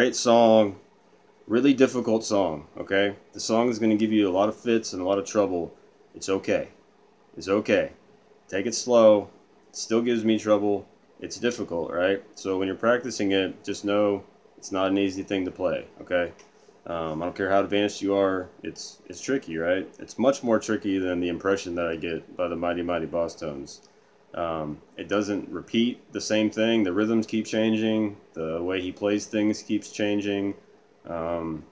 great song, really difficult song, okay? The song is going to give you a lot of fits and a lot of trouble. It's okay. It's okay. Take it slow. It still gives me trouble. It's difficult, right? So when you're practicing it, just know it's not an easy thing to play, okay? I don't care how advanced you are, it's tricky, right? It's much more tricky than the impression that I get by the Mighty Mighty Boss Tones. It doesn't repeat the same thing. The rhythms keep changing. The way he plays things keeps changing. So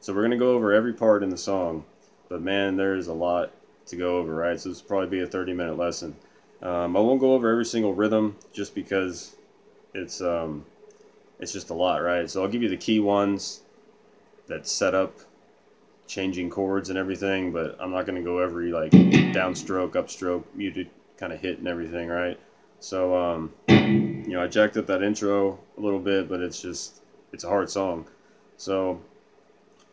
we're going to go over every part in the song. But man, there's a lot to go over, right? So this will probably be a 30-minute lesson. I won't go over every single rhythm just because it's just a lot, right? So I'll give you the key ones that set up changing chords and everything, but I'm not going to go every like downstroke, upstroke, muted kind of hit and everything, right? So you know, I jacked up that intro a little bit, but it's a hard song. So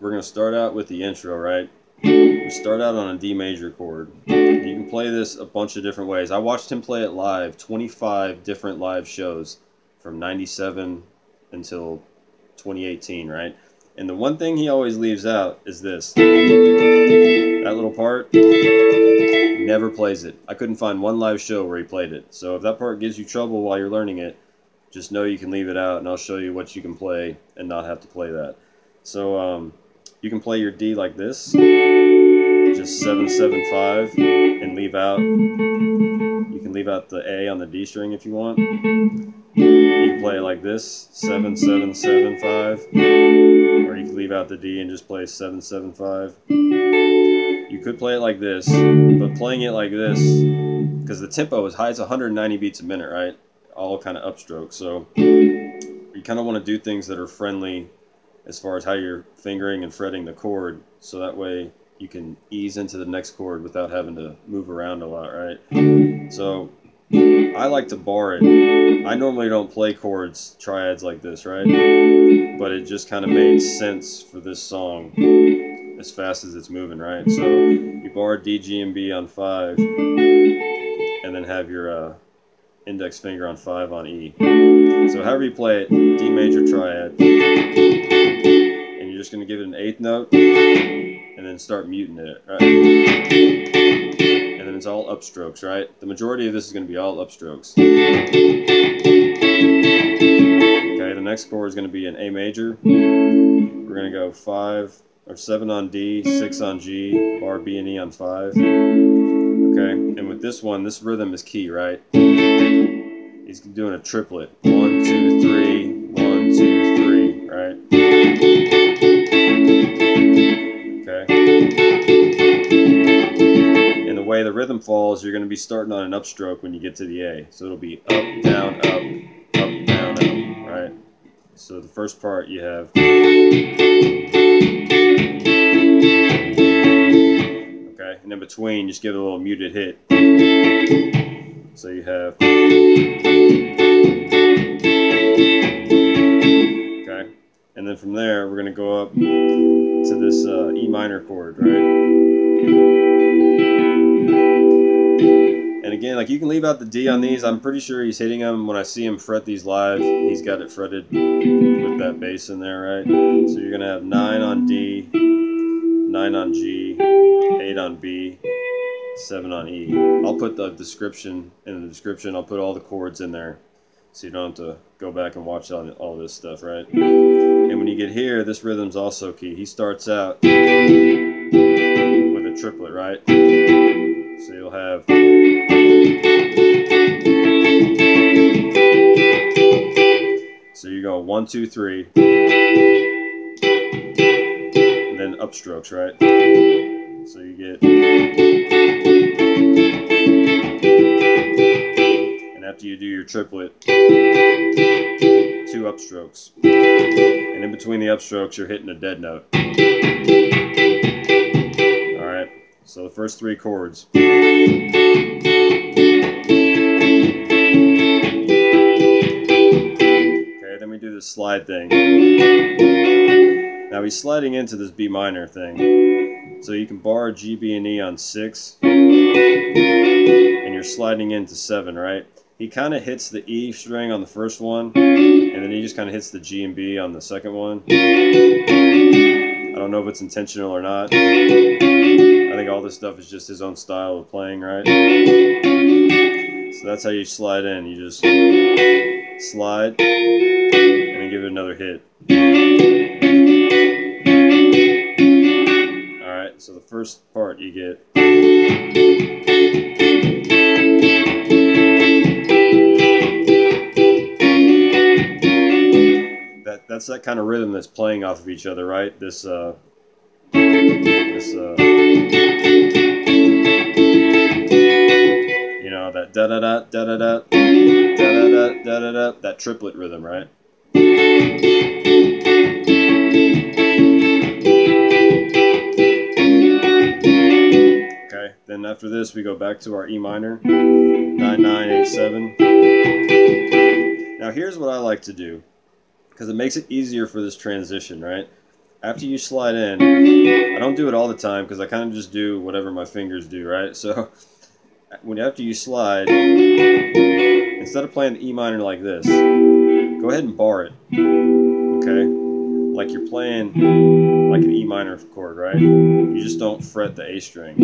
we're going to start out with the intro, right? We start out on a D major chord. You can play this a bunch of different ways. I watched him play it live, 25 different live shows from 97 until 2018, right? And the one thing he always leaves out is this. That little part, he never plays it. I couldn't find one live show where he played it. So if that part gives you trouble while you're learning it, just know you can leave it out, and I'll show you what you can play and not have to play that. So you can play your D like this, just 7, 7, 5, and leave out. You can leave out the A on the D string if you want. You can play it like this, 7, 7, 7, 5. Or you can leave out the D and just play 7, 7, 5. You could play it like this, but playing it like this, because the tempo is high, it's 190 beats a minute, right? All kind of upstrokes. So you kind of want to do things that are friendly as far as how you're fingering and fretting the chord, so that way you can ease into the next chord without having to move around a lot, right? So I like to bar it. I normally don't play chords, triads like this, right? But it just kind of made sense for this song as fast as it's moving, right? So you bar D, G, and B on 5, and then have your index finger on 5 on E. So however you play it, D major triad, and you're just going to give it an 8th note, and then start muting it, right? And then it's all upstrokes, right? The majority of this is going to be all upstrokes. Okay, the next chord is going to be an A major. We're going to go 5 or 7 on D, 6 on G, bar B and E on 5. Okay, and with this one, this rhythm is key, right? He's doing a triplet. 1, 2, 3, 1, 2, 3, right? Okay. And the way the rhythm falls, you're going to be starting on an upstroke when you get to the A. So it'll be up, down, up, down, up, right? So the first part you have. Okay, and in between, just give it a little muted hit. So you have. Okay, and then from there, we're going to go up to this E minor chord, right? And again, like you can leave out the D on these. I'm pretty sure he's hitting them. When I see him fret these live, he's got it fretted with that bass in there, right? So you're going to have 9 on D, 9 on G, 8 on B, 7 on E. I'll put the description in the description. I'll put all the chords in there so you don't have to go back and watch all this stuff, right? And when you get here, this rhythm's also key. He starts out with a triplet, right? So you'll have. So you go 1, 2, 3, and then upstrokes, right? So you get. And after you do your triplet, 2 upstrokes. And in between the upstrokes, you're hitting a dead note. Alright, so the first 3 chords. Okay, then we do this slide thing. Now he's sliding into this B minor thing. So you can bar G, B, and E on 6. And you're sliding into 7, right? He kind of hits the E string on the first one, and and then he just kind of hits the G and B on the second one. I don't know if it's intentional or not. I think all this stuff is just his own style of playing, right? So that's how you slide in. You just slide and then give it another hit. Alright, so the first part you get. That's that kind of rhythm that's playing off of each other, right? This you know, that da da da da da da da da da da da da, that triplet rhythm, right? Okay, then after this we go back to our E minor, 9-9-8-7. Now here's what I like to do, because it makes it easier for this transition, right? After you slide in, I don't do it all the time because I kind of just do whatever my fingers do, right? So after you slide, instead of playing the E minor like this, go ahead and bar it, okay? Like you're playing like an E minor chord, right? You just don't fret the A string.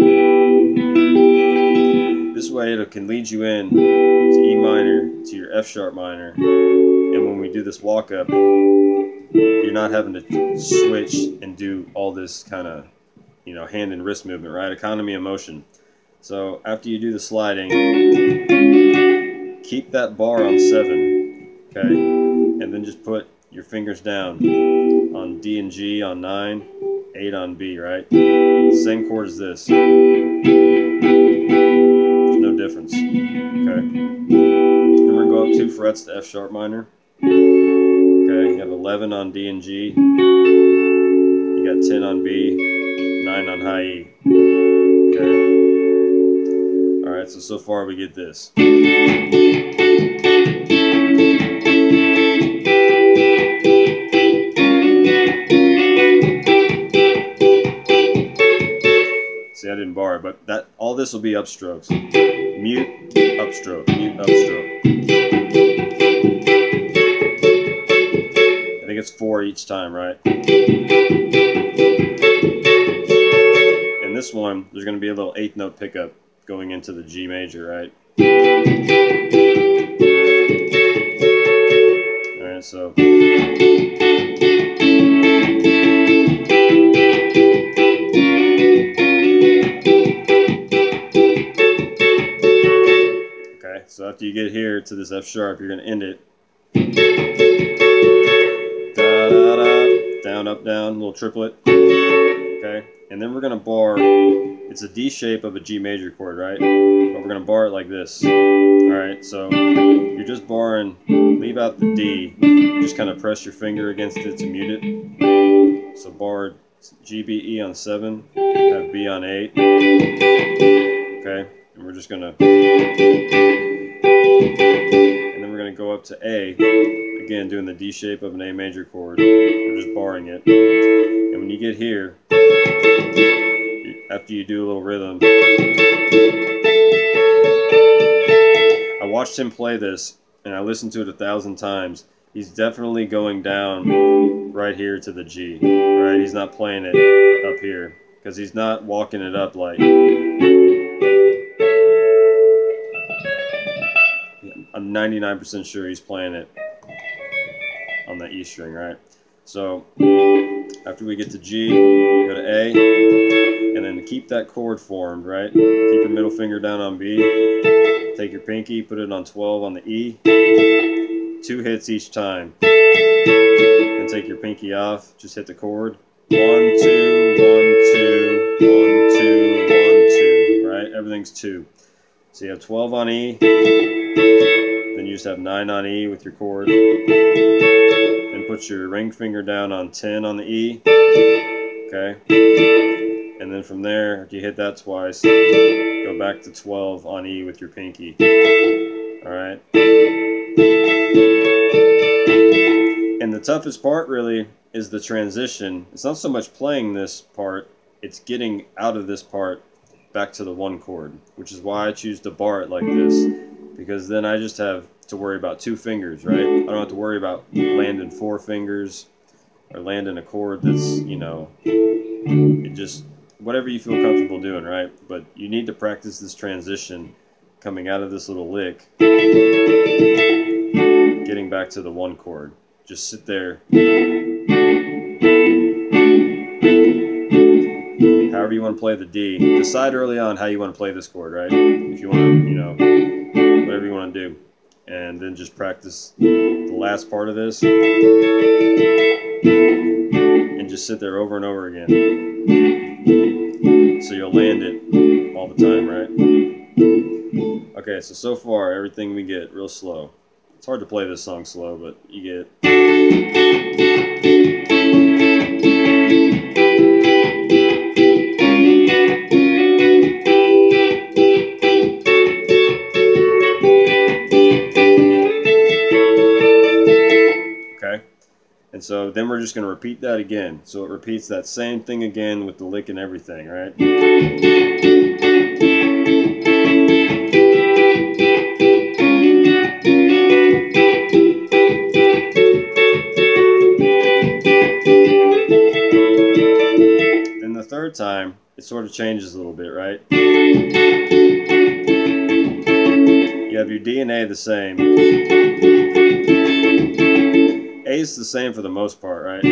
This way it can lead you in to E minor, to your F sharp minor, and when we do this walk up, you're not having to switch and do all this kind of, you know, hand and wrist movement, right? Economy of motion. So after you do the sliding, keep that bar on 7, okay? And then just put your fingers down on D and G on 9, 8 on B, right? Same chord as this. There's no difference, okay? Then we're going to go up 2 frets to F sharp minor. Okay, you have 11 on D and G, you got 10 on B, 9 on high E. Okay. Alright, so far we get this. See, I didn't bar it, but all this will be upstrokes. Mute, upstroke, mute, upstroke. I think it's 4 each time, right? And this one, there's going to be a little 8th note pickup going into the G major, right? Alright, so. Okay, so after you get here to this F sharp, you're going to end it. Da, da, da, down, up, down, little triplet. Okay, and then we're going to bar, it's a D shape of a G major chord, right? But we're going to bar it like this. Alright, so you're just barring, leave out the D, just kind of press your finger against it to mute it. So bar G, B, E on 7, have B on 8. Okay, and we're just going to, and then we're going to go up to A, again doing the D shape of an A major chord. We're just barring it. And when you get here, after you do a little rhythm, I watched him play this and I listened to it 1,000 times. He's definitely going down right here to the G, right? He's not playing it up here because he's not walking it up like. I'm 99% sure he's playing it on that E string, right? So after we get to G, go to A, and then keep that chord formed, right? Keep your middle finger down on B, take your pinky, put it on 12 on the E, 2 hits each time. Then take your pinky off, just hit the chord. 1, 2, 1, 2, 1, 2, 1, 2, right? Everything's 2. So you have 12 on E, then you just have 9 on E with your chord. Then put your ring finger down on 10 on the E, okay? And then from there, if you hit that twice, go back to 12 on E with your pinky, alright? And the toughest part really is the transition. It's not so much playing this part, it's getting out of this part back to the 1 chord, which is why I choose to bar it like this, because then I just have to worry about 2 fingers, right? I don't have to worry about landing 4 fingers or landing a chord that's, you know, it just, whatever you feel comfortable doing, right? But you need to practice this transition coming out of this little lick, getting back to the 1 chord. Just sit there. However you want to play the D. Decide early on how you want to play this chord, right? If you want to, you know, whatever you want to do. And then just practice the last part of this. And just sit there over and over again. So you'll land it all the time, right? Okay, so far everything we get real slow. It's hard to play this song slow, but you get. Okay, and so then we're just going to repeat that again. So it repeats that same thing again with the lick and everything, right? Then the third time, it sort of changes a little bit, right? You have your D and A the same. A is the same for the most part, right? Now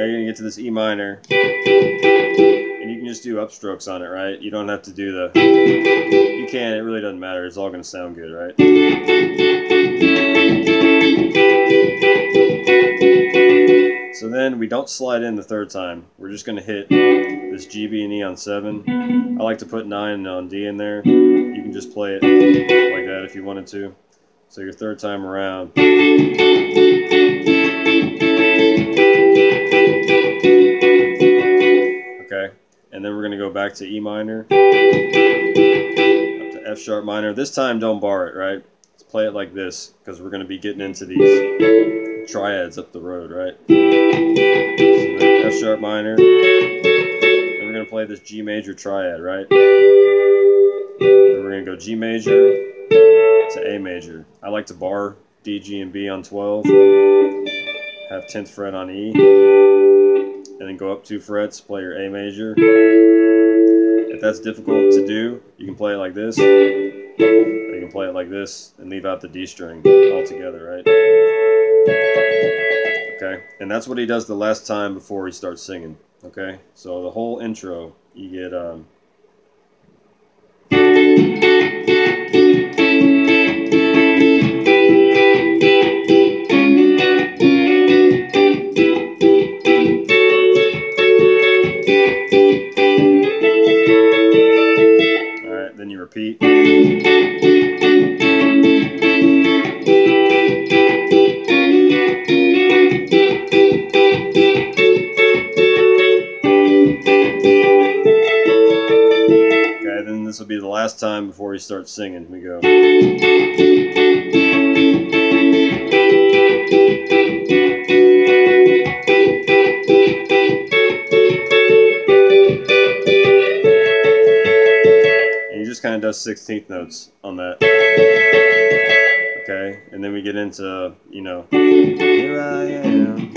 you're going to get to this E minor, and you can just do upstrokes on it, right? You don't have to do the, you can, it really doesn't matter, it's all going to sound good, right? So then we don't slide in the third time, we're just going to hit this G, B, and E on 7. I like to put 9 on D in there. You can just play it like that if you wanted to. So your third time around. Okay, and then we're going to go back to E minor, up to F sharp minor. This time don't bar it, right? Let's play it like this, because we're going to be getting into these triads up the road, right? So then F sharp minor, and we're going to play this G major triad, right? Then we're going to go G major to A major. I like to bar D, G, and B on 12, have 10th fret on E, and then go up 2 frets, play your A major. If that's difficult to do, you can play it like this, or you can play it like this and leave out the D string altogether, right? Okay, and that's what he does the last time before he starts singing, okay? So the whole intro, you get, then you repeat. Okay, then this will be the last time before he starts singing. We go. Kind of does 16th notes on that. Okay, and then we get into, you know, here I am,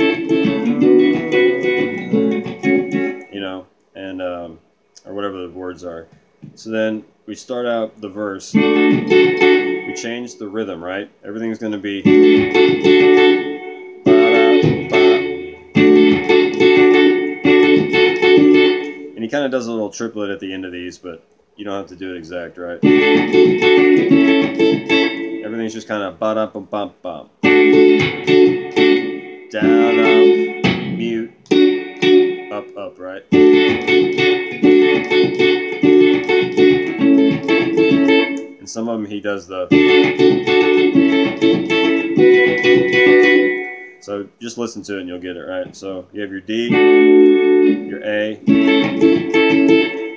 you know, and or whatever the words are. So then we start out the verse, we change the rhythm, right? Everything's going to be, and he kind of does a little triplet at the end of these, but you don't have to do it exact, right? Everything's just kind of ba-da-bum-bum-bum. Down, up, mute, up, up, right? And some of them he does the... So just listen to it and you'll get it, right? So you have your D, your A,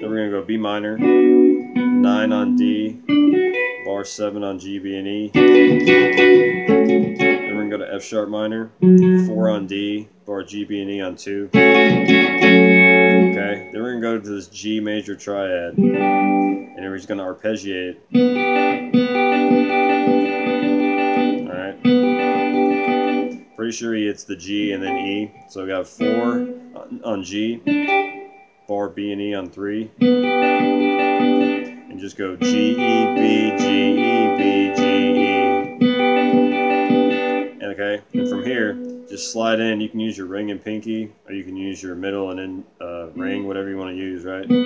then we're going to go B minor, 9 on D, bar 7 on G, B, and E. Then we're going to go to F sharp minor, 4 on D, bar G, B, and E on 2. Okay, then we're going to go to this G major triad, and then we're just going to arpeggiate. Alright. Pretty sure he hits the G and then E. So we got 4 on G, bar B and E on 3. And just go G, E, B, G, E, B, G, E. Okay, and from here, just slide in. You can use your ring and pinky, or you can use your middle and then ring, whatever you want to use, right? We're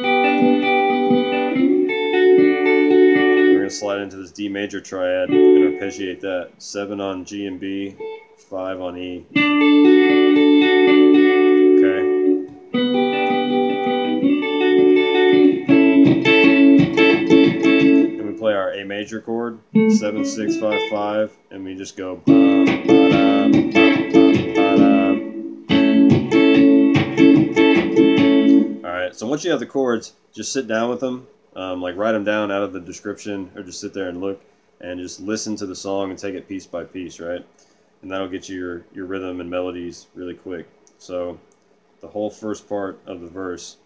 going to slide into this D major triad and arpeggiate that. 7 on G and B, 5 on E. Okay. Then we play our A major chord, 7, 6, 5, 5, and we just go ba, ba, da, ba, ba, da. Alright, so once you have the chords, just sit down with them. Like write them down out of the description, or just sit there and look and just listen to the song and take it piece by piece, right? And that'll get you your rhythm and melodies really quick. So the whole first part of the verse.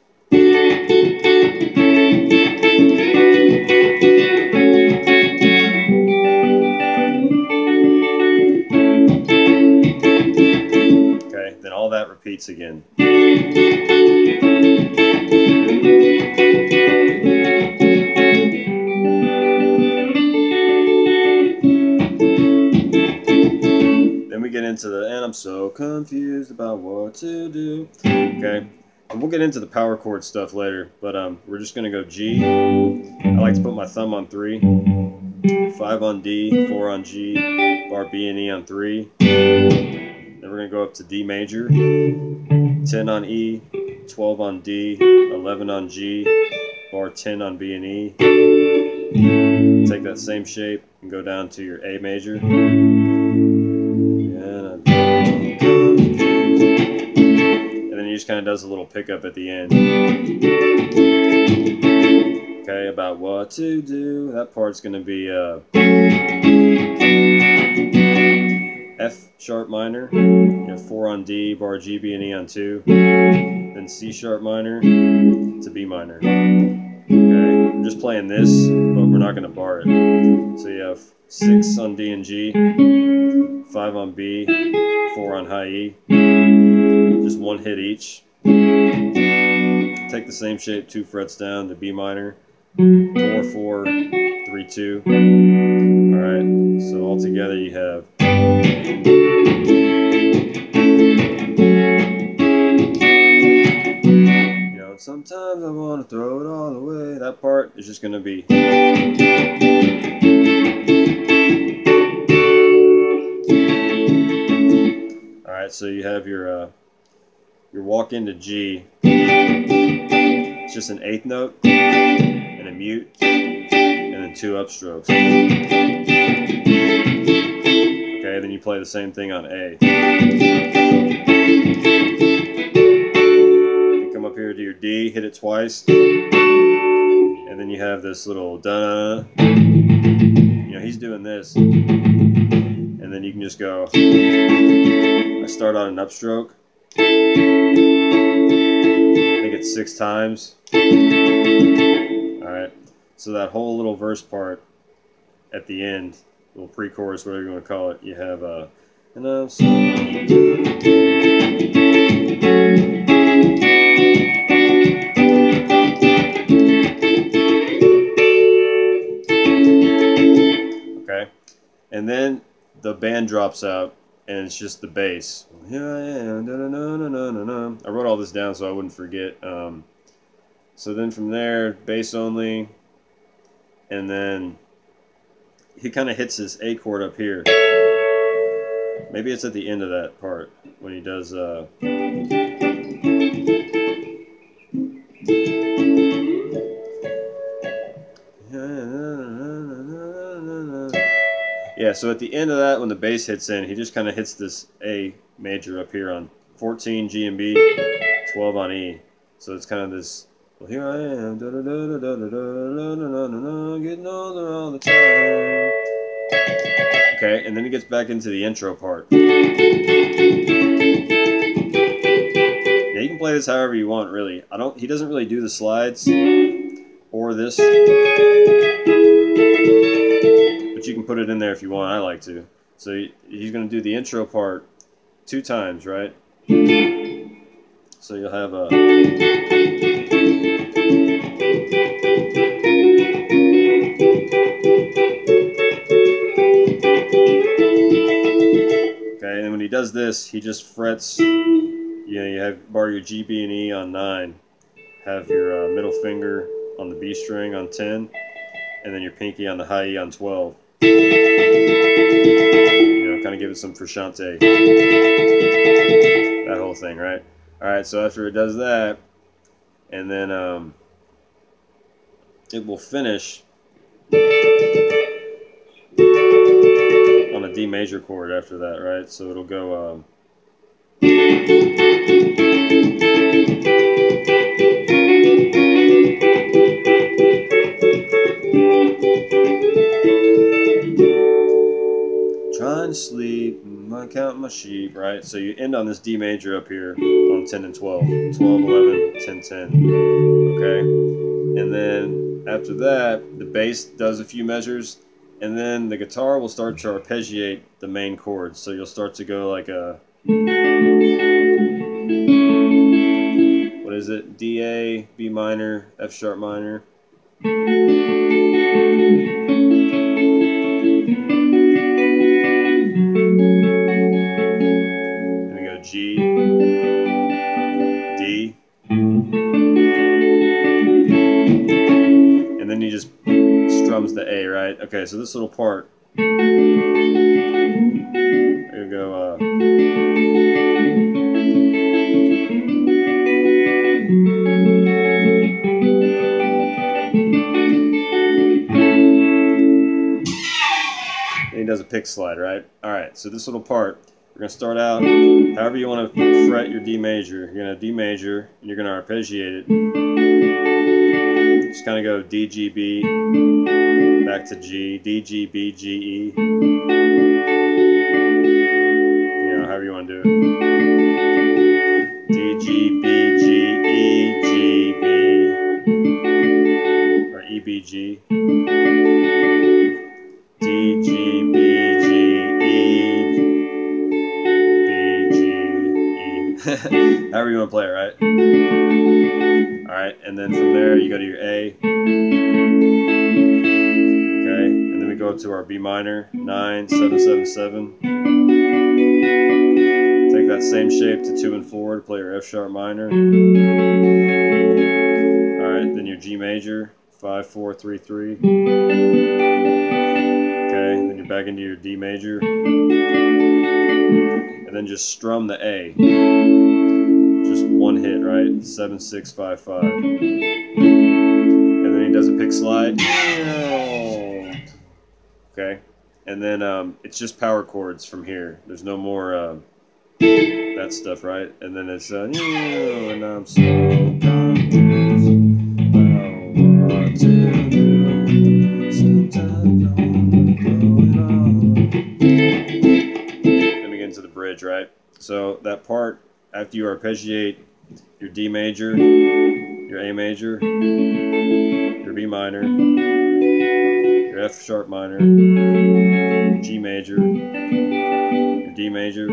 Okay, then all that repeats again. Get into the, and I'm so confused about what to do. Okay, and we'll get into the power chord stuff later, but we're just gonna go G. I like to put my thumb on 3, 5 on D, 4 on G, bar B and E on 3. Then we're gonna go up to D major, 10 on E, 12 on D, 11 on G, bar 10 on B and E. Take that same shape and go down to your A major. And then he just kind of does a little pickup at the end. Okay, about what to do. That part's going to be F sharp minor, 4 on D, bar G, B, and E on 2. Then C sharp minor to B minor. Okay, we're just playing this, but we're not going to bar it. So you have 6 on D and G, 5 on B, 4 on high E, just 1 hit each. Take the same shape 2 frets down to B minor, 4, 4, 3, 2. Alright, so all together you have. You know, sometimes I want to throw it all away. That part is just going to be. Alright, so you have your walk into G. It's just an 8th note and a mute and then 2 upstrokes. Okay, then you play the same thing on A. You come up here to your D, hit it twice, and then you have this little da. You know, he's doing this, and then you can just go. I start on an upstroke. I think it's 6 times. Alright, so that whole little verse part at the end, little pre-chorus, whatever you want to call it, you have and I'm so okay, and then the band drops out and it's just the bass. Here I am, da, da, da, da, da, da, da. I wrote all this down so I wouldn't forget. So then from there, bass only, and then he kind of hits his A chord up here. Maybe it's at the end of that part when he does. Yeah, so at the end of that, when the bass hits in, he just kind of hits this A major up here on 14 G and B, 12 on E. So it's kind of this. Well, here I am, da, da, da, da, da, da, da, da, da, getting older all the time. Okay, and then he gets back into the intro part. Yeah, you can play this however you want, really. He doesn't really do the slides or this, but you can put it in there if you want. I like to. So he's going to do the intro part 2 times, right? So you'll have a. Okay, and then when he does this, he just frets. You know, you have bar your G, B, and E on 9. Have your middle finger on the B string on 10, and then your pinky on the high E on 12. You know, kind of give it some frusciante. That whole thing, right? Alright, so after it does that, and then it will finish on a D major chord after that, right? So it'll go trying to sleep, I count my sheep, right? So you end on this D major up here on 10 and 12. 12, 11, 10, 10. Okay? And then after that, the bass does a few measures, and then the guitar will start to arpeggiate the main chords. So you'll start to go like a, what is it? D, A, B minor, F sharp minor. G, D, and then he just strums the A, right? Okay, so this little part, there you go, and he does a pick slide, right? Alright, so this little part, we're going to start out however you want to fret your D major. You're going to D major, and you're going to arpeggiate it. Just kind of go D, G, B, back to G, D, G, B, G, E. You know, however you want to do it. D, G, B, G, E, G, B, or E, B, G. D, G, B, G, E, however you want to play it, right? Alright, and then from there you go to your A. Okay, and then we go to our B minor, 9, 7, 7, 7. Take that same shape to 2 and 4 to play your F sharp minor. Alright, then your G major, 5, 4, 3, 3. Okay, then you're back into your D major. And then just strum the A. Just one hit, right? 7, 6, 5, 5. And then he does a pick slide. Okay. And then it's just power chords from here. There's no more that stuff, right? And then it's and I'm so confused about what to do. Sometimes I wanna go it on. Into the bridge, right? So that part, after you arpeggiate your D major, your A major, your B minor, your F sharp minor, G major, your D major,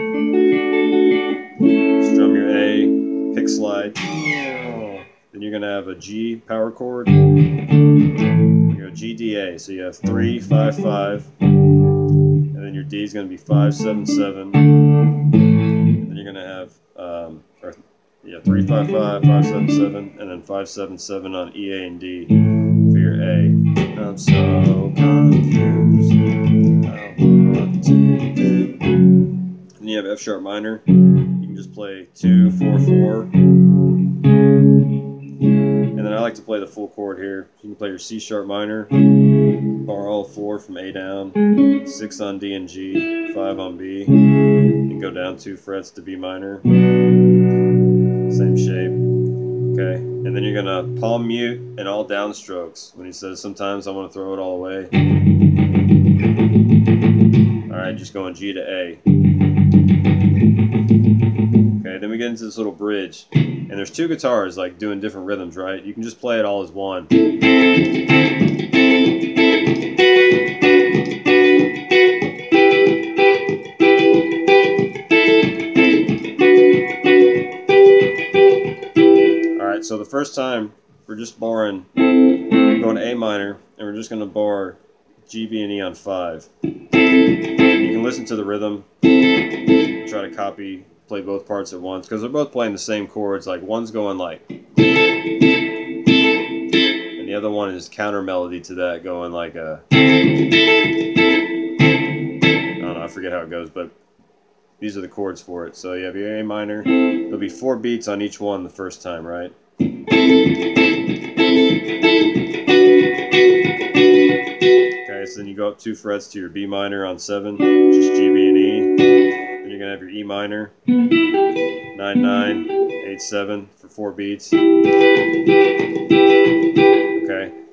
strum your A, pick slide, then you're going to have a G power chord, you go G, D, A, so you have 3, 5, 5, and then your D is going to be 5, 7, 7, and then you're going to have 3, 5, 5, 5, 7, 7, and then 5, 7, 7 on E, A, and D for your A. I'm so confused about what to do. And you have F sharp minor. You can just play 2, 4, 4. And then I like to play the full chord here. You can play your C sharp minor, bar all 4 from A down, 6 on D and G, 5 on B, and go down 2 frets to B minor. Same shape. Okay, and then you're gonna palm mute and all downstrokes. When he says sometimes I want to throw it all away. Alright, just going G to A. Okay, then we we get into this little bridge, and there's two guitars like doing different rhythms, right? You can just play it all as one. Alright, so the first time we're just barring, we're going to A minor, and we're just going to bar G, B, and E on 5. You can listen to the rhythm, try to copy, play both parts at once, because they're both playing the same chords. Like one's going like, and the other one is counter melody to that, going like a, I don't know, I forget how it goes, but these are the chords for it. So you have your A minor, there'll be 4 beats on each one the first time, right? Okay, so then you go up 2 frets to your B minor on 7, just G, B, and E. Then you're going to have your E minor, 9, 9, 8, 7 for 4 beats. Okay,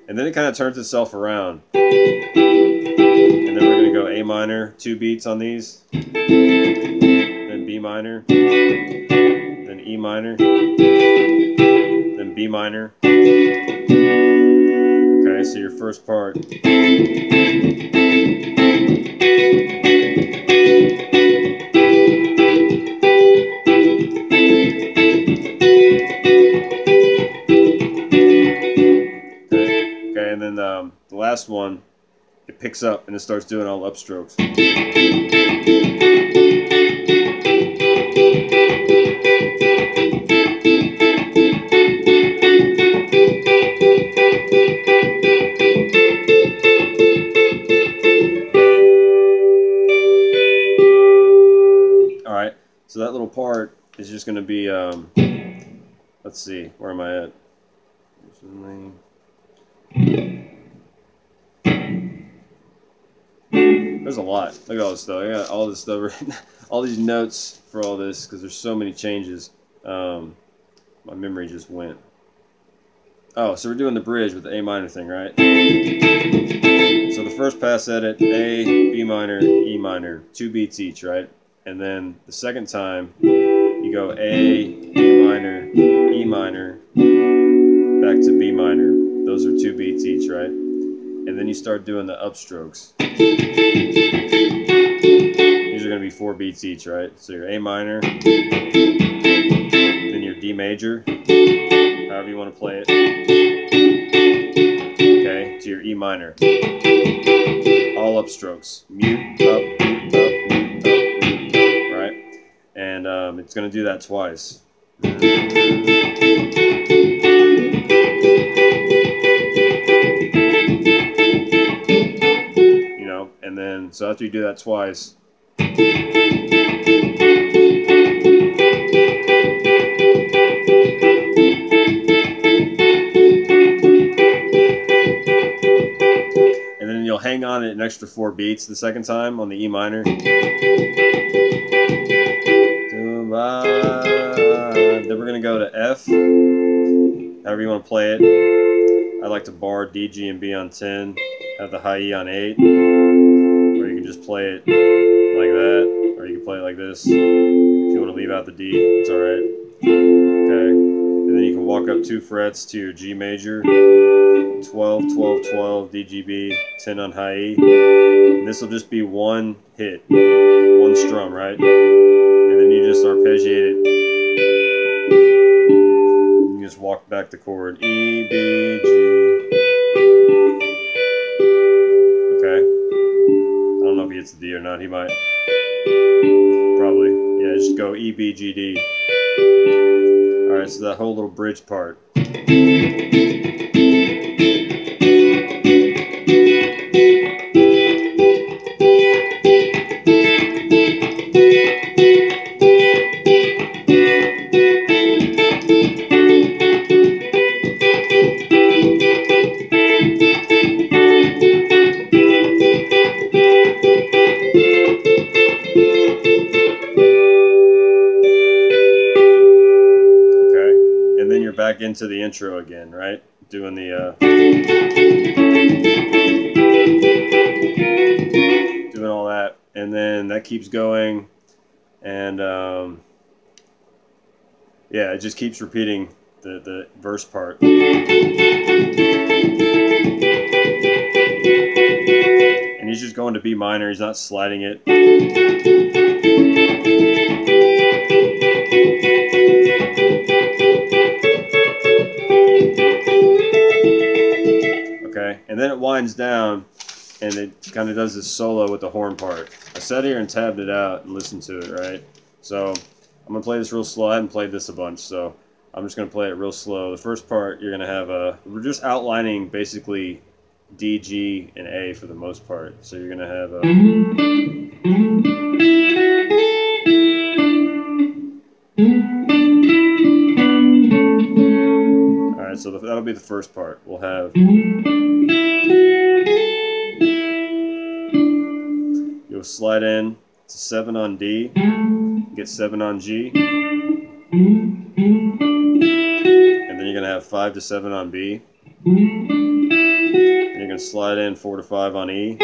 and then it kind of turns itself around. And then we're going to go A minor, 2 beats on these. Then B minor, then E minor, then B minor. Okay, so your first part. Okay, and then the last one, it picks up and it starts doing all upstrokes. Alright, so that little part is just going to be, let's see, where am I at? There's a lot. Look at all this stuff. I got all this stuff written, all these notes for all this, because there's so many changes. My memory just went. Oh, so we're doing the bridge with the A minor thing, right? So the first pass edit, A, B minor, E minor, 2 beats each, right? And then the second time, you go A, B minor, E minor, back to B minor. Those are 2 beats each, right? And then you start doing the upstrokes. These are going to be 4 beats each, right? So your A minor, then your D major, however you want to play it. Okay, to your E minor. All upstrokes. Mute, up, mute, up, mute, up, mute, up, right? And it's going to do that twice. You know, and then, so after you do that twice, and then you'll hang on it an extra 4 beats the second time on the E minor. Then we're going to go to F, however you want to play it. I like to bar D, G, and B on 10, have the high E on 8, or you can just play it like that, or you can play it like this. If you want to leave out the D, it's alright. Okay, and then you can walk up 2 frets to your G major, 12, 12, 12, D, G, B, 10 on high E. And this will just be one hit, one strum, right? And then you just arpeggiate it. You just walk back the chord, E, B, G. Okay. I don't know if he hits the D or not. He might. Probably. Yeah, just go E, B, G, D. Alright, so that whole little bridge part. Back into the intro again, right? Doing the doing all that, and then that keeps going, and yeah, it just keeps repeating the verse part. And he's just going to B minor, he's not sliding it. Okay, and then it winds down and it kind of does this solo with the horn part. I sat here and tabbed it out and listened to it, right? So I'm going to play this real slow. I haven't played this a bunch, so I'm just going to play it real slow. The first part, you're going to have we're just outlining basically D, G, and A for the most part. So you're going to have Alright, so that'll be the first part. We'll have... You'll slide in to 7 on D, get 7 on G, and then you're going to have 5 to 7 on B, and you're going to slide in 4 to 5 on E,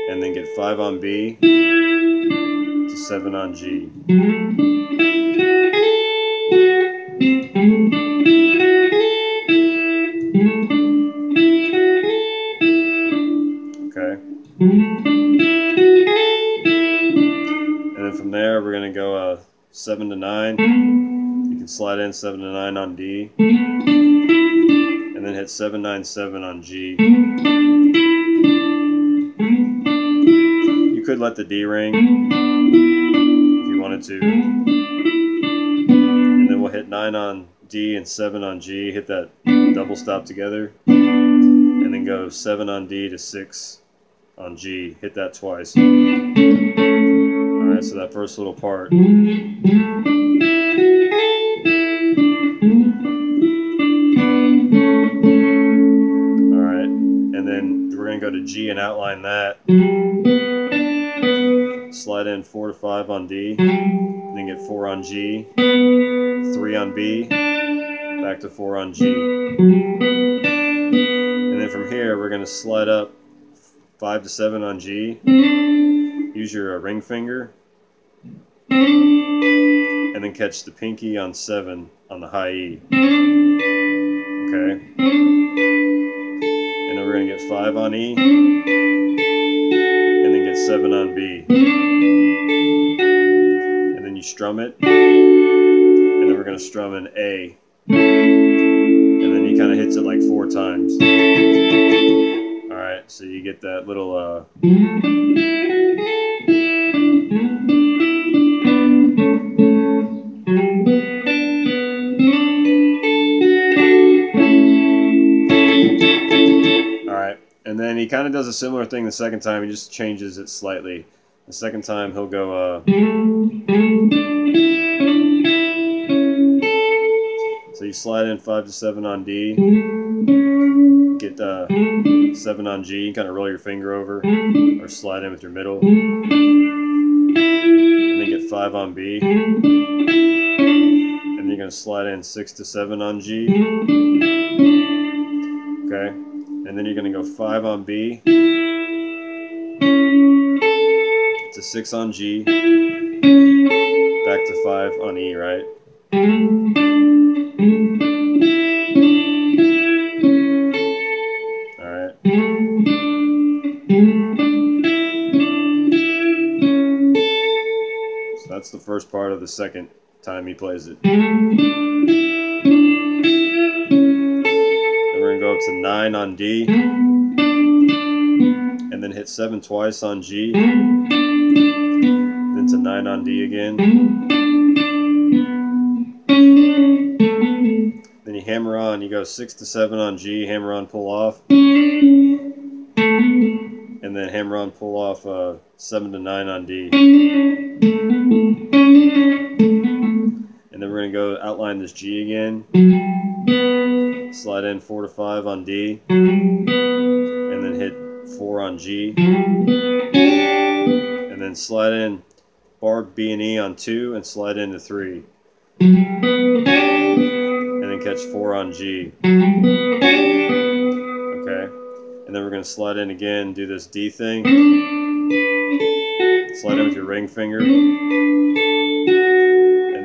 and then get 5 on B to 7 on G. Okay. And then from there, we're going to go 7 to 9. You can slide in 7 to 9 on D. And then hit 7, 9, 7 on G. You could let the D ring if you wanted to. And then we'll hit 9 on D and 7 on G. Hit that double stop together. And then go 7 on D to 6 on G. Hit that twice. Alright, so that first little part. Alright, and then we're going to go to G and outline that. Slide in 4 to 5 on D, then get 4 on G, 3 on B, back to 4 on G. And then from here, we're going to slide up 5 to 7 on G, use your ring finger, and then catch the pinky on 7 on the high E. Okay. And then we're going to get 5 on E, and then get 7 on B. And then you strum it, and then we're going to strum an A. And then he kind of hits it like 4 times. Alright, so you get that little Alright, and then he kind of does a similar thing the second time, he just changes it slightly. The second time he'll go so you slide in 5 to 7 on D, get 7 on G, kind of roll your finger over, or slide in with your middle, and then get 5 on B, and then you're going to slide in 6 to 7 on G, okay, and then you're going to go 5 on B, to 6 on G, back to 5 on E, right? Alright. So that's the first part of the second time he plays it. Then we're going to go up to 9 on D, and then hit 7 twice on G, then to 9 on D again. Then you hammer on, you go 6 to 7 on G, hammer on, pull off, and then hammer on, pull off 7 to 9 on D. And then we're going to go outline this G again, slide in 4 to 5 on D, and then hit 4 on G, and then slide in bar B and E on 2 and slide into 3, and then catch 4 on G. Okay, and then we're going to slide in again, do this D thing, slide in with your ring finger, and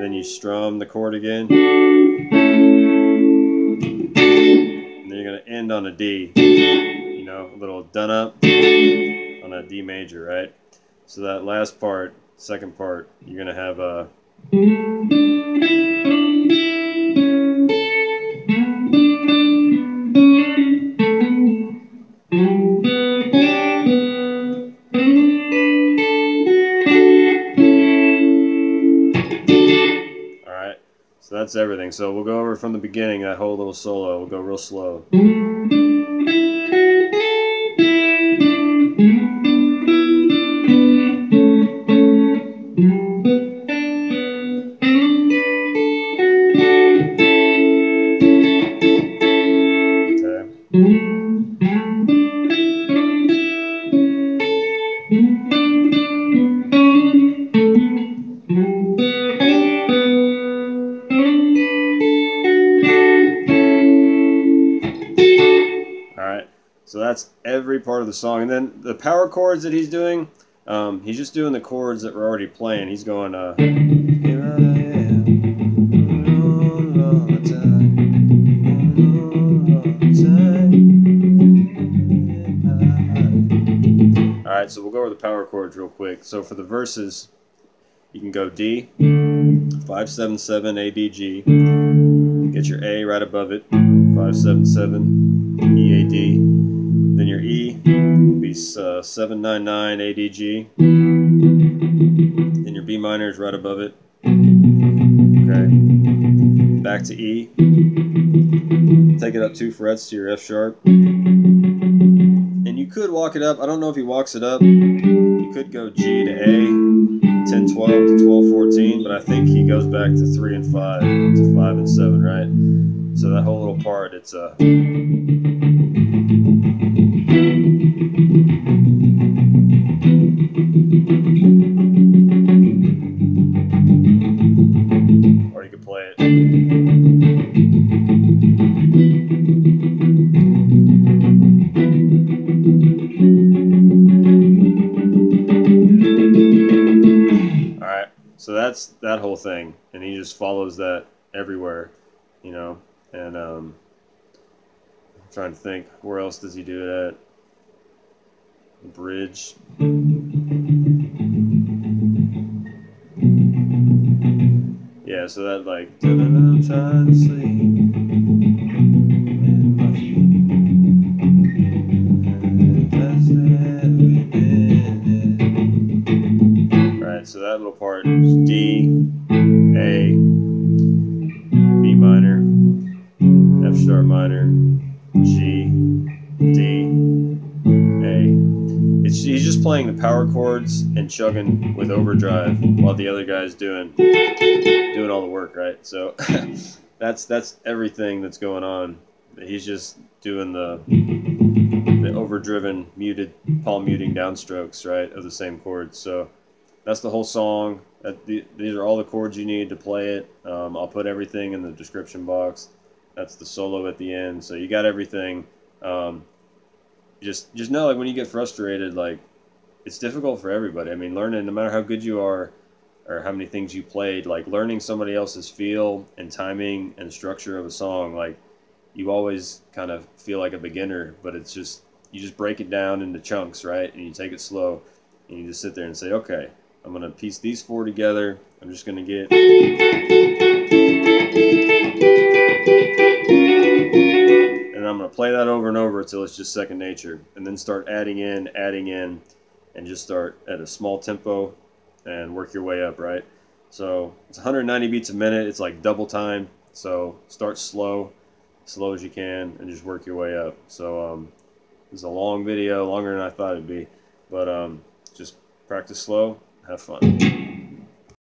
and then you strum the chord again, and then you're going to end on a D, you know, a little done up on a D major, right? So that last part, second part, you're going to have a So that's everything. So we'll go over from the beginning, that whole little solo. We'll go real slow. So that's every part of the song. And then the power chords that he's doing, he's just doing the chords that we're already playing. He's going, here I am, all the time, all the time. All right, so we'll go over the power chords real quick. So for the verses, you can go D, 5-7-7, A, D, G. Get your A right above it, 5-7-7, E, A, D. Then your E will be 7-9-9, A, D, G. Then your B minor is right above it. Okay. Back to E. Take it up 2 frets to your F sharp. And you could walk it up. I don't know if he walks it up. You could go G to A, 10-12 to 12-14, but I think he goes back to 3 and 5 to 5 and 7, right? So that whole little part, it's a... Or you could play it. Alright, so that's that whole thing. And he just follows that everywhere, you know. And I'm trying to think, where else does he do it at? The bridge. Yeah, so that like, I'm trying to sleep. Alright, so that little part is D, A, B minor, F sharp minor, G, D, A. He's just playing the power chords and chugging with overdrive while the other guy's doing all the work, right? So that's everything that's going on. He's just doing the overdriven muted palm muting downstrokes, right, of the same chords. So that's the whole song. These are all the chords you need to play it. I'll put everything in the description box. That's the solo at the end. So you got everything. Just know, like, when you get frustrated, like, it's difficult for everybody. I mean, learning, no matter how good you are or how many things you played, like, learning somebody else's feel and timing and structure of a song, like, you always kind of feel like a beginner, but it's just, you just break it down into chunks, right? And you take it slow, and you just sit there and say, okay, I'm going to piece these 4 together. I'm just going to get... And I'm going to play that over and over until it's just second nature. And then start adding in, and just start at a small tempo and work your way up, right? So it's 190 beats a minute. It's like double time. So start slow as you can, and just work your way up. So it's a long video, longer than I thought it'd be. But just practice slow, have fun.